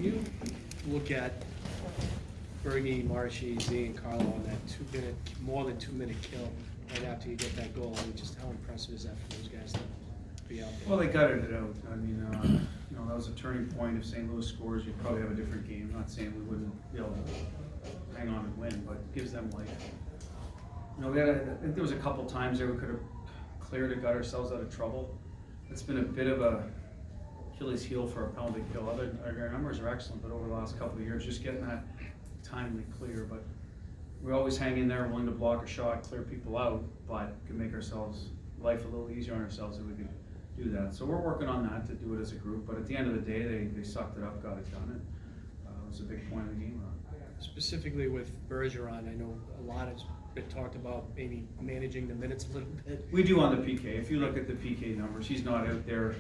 when you look at Bergie, Marshy, Z, and Carlo on that more than 2 minute kill right after you get that goal, I mean, just how impressive is that for those guys to be out there? Well, they gutted it out. I mean, that was a turning point. If St. Louis scores, you'd probably have a different game. I'm not saying we wouldn't be able to hang on and win, but it gives them life. I think there was a couple times there we could have cleared it, got ourselves out of trouble. It's been a bit of a Achilles heel for a penalty kill. Our numbers are excellent, but over the last couple of years, just getting that timely clear. But we always hang in there, willing to block a shot, clear people out, but can make ourselves life a little easier on ourselves if we could do that. So we're working on that to do it as a group. But at the end of the day, they sucked it up, got it done. It was a big point of the game. Specifically with Bergeron, I know a lot has been talked about maybe managing the minutes a little bit. We do on the PK. If you look at the PK numbers, he's not out there.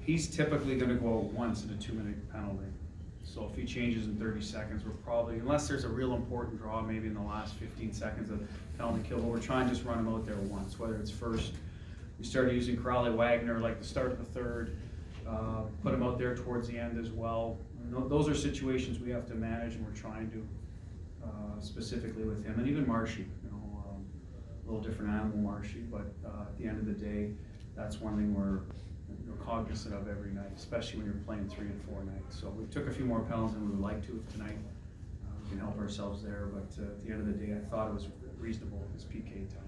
He's typically going to go out once in a 2 minute penalty. So if he changes in 30 seconds, we're probably, unless there's a real important draw, maybe in the last 15 seconds of penalty kill, but we're trying to just run him out there once, whether it's first. We started using Crowley Wagner like the start of the third, put him out there towards the end as well. Those are situations we have to manage, and we're trying to specifically with him, and even Marshy. A little different animal, Marshy, but at the end of the day, that's one thing we're cognizant of every night, especially when you're playing 3 and 4 nights. So we took a few more penalties than we would like to tonight. We can help ourselves there, but at the end of the day, I thought it was reasonable as PK time.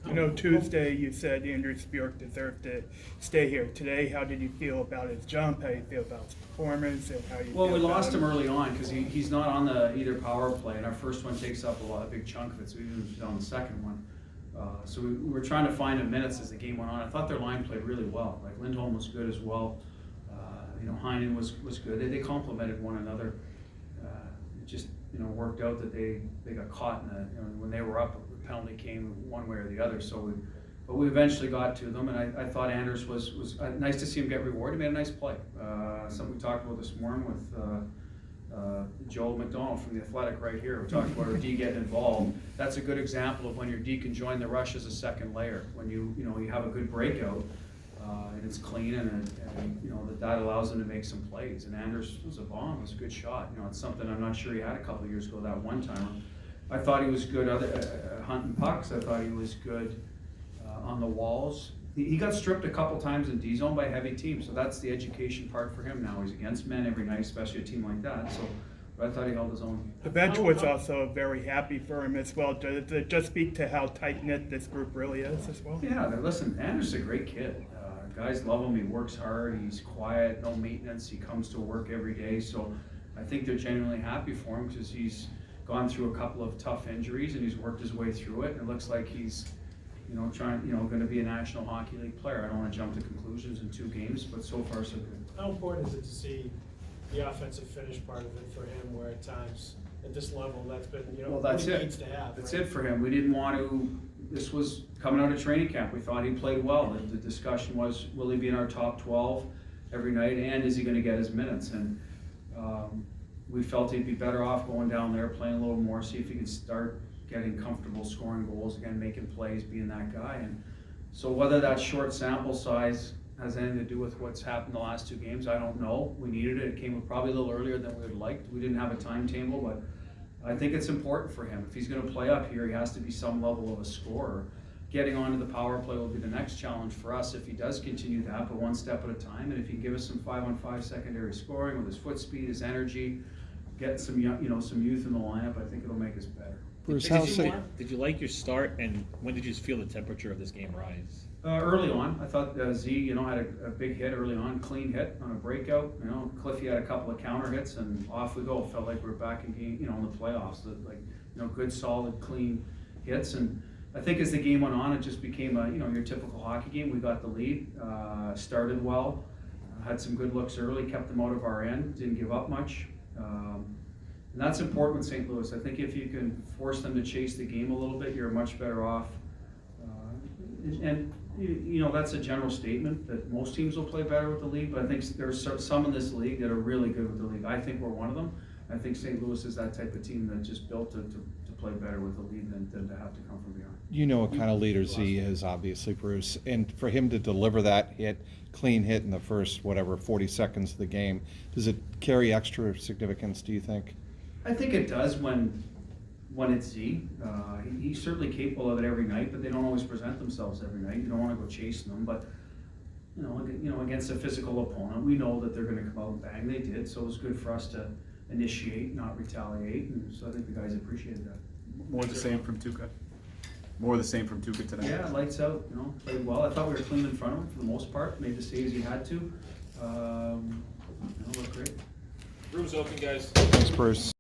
You know, Tuesday you said Anders Bjork deserved to stay here. Today, how did you feel about his jump? How do you feel about his performance? And how you Well, feel we about lost him early on because he's not on the either power play, and our first one takes up a big chunk of it, so we moved on the second one. So we were trying to find him minutes as the game went on. I thought their line played really well. Like Lindholm was good as well. Heinen was good. They complemented one another. It just worked out that they got caught in when they were up. The penalty came one way or the other. But we eventually got to them, and I thought Anders was nice to see him get rewarded. He made a nice play. Something we talked about this morning with. Joe McDonald from The Athletic right here. We talked about our D getting involved. That's a good example of when your D can join the rush as a second layer. When you have a good breakout and it's clean and that allows them to make some plays. And Anders was a bomb. It was a good shot. It's something I'm not sure he had a couple of years ago, that one time. I thought he was good hunting pucks. I thought he was good on the walls. He got stripped a couple times in D zone by a heavy team, so that's the education part for him now. He's against men every night, especially a team like that. So, but I thought he held his own. The bench was also very happy for him as well. Does it just speak to how tight knit this group really is as well? Yeah, listen, Anders is a great kid. Guys love him. He works hard. He's quiet, no maintenance. He comes to work every day. So I think they're genuinely happy for him because he's gone through a couple of tough injuries and he's worked his way through it. And it looks like he's going to be a National Hockey League player. I don't want to jump to conclusions in 2 games, but so far so good. How important is it to see the offensive finish part of it for him, where at times at this level that's been Well, that's what he it. needs to have. That's right? it for him. We didn't want to. This was coming out of training camp. We thought he played well. The discussion was, will he be in our top 12 every night, and is he going to get his minutes? And we felt he'd be better off going down there, playing a little more, see if he can start getting comfortable scoring goals again, making plays, being that guy. And so whether that short sample size has anything to do with what's happened the last 2 games, I don't know. We needed it. It came probably a little earlier than we would have liked. We didn't have a timetable, but I think it's important for him. If he's going to play up here, he has to be some level of a scorer. Getting onto the power play will be the next challenge for us if he does continue that, but one step at a time. And if he can give us some 5-on-5 secondary scoring with his foot speed, his energy, get some some youth in the lineup, I think it'll make us better. Bruce, did you like your start, and when did you feel the temperature of this game rise? Early on, I thought Z, had a big hit early on, clean hit on a breakout. Cliffy had a couple of counter hits, and off we go. Felt like we were back in game, in the playoffs. Good, solid, clean hits. And I think as the game went on, it just became your typical hockey game. We got the lead, started well, had some good looks early, kept them out of our end, didn't give up much. And that's important with St. Louis. I think if you can force them to chase the game a little bit, you're much better off. That's a general statement that most teams will play better with the league, but I think there's some in this league that are really good with the league. I think we're one of them. I think St. Louis is that type of team that's just built to play better with the lead than to have to come from behind. You know what kind of leader Z is, obviously, Bruce, and for him to deliver that clean hit in the first, 40 seconds of the game, does it carry extra significance, do you think? I think it does when it's Z. He's certainly capable of it every night, but they don't always present themselves every night. You don't want to go chasing them, but you know, against a physical opponent, we know that they're going to come out and bang. They did, so it was good for us to initiate, not retaliate, and so I think the guys appreciated that. More the same from Tuukka? More the same from Tuukka tonight? Yeah, lights out, played well. I thought we were clean in front of him for the most part, made the saves he had to. Looked great. Room's open, guys. Thanks, Bruce.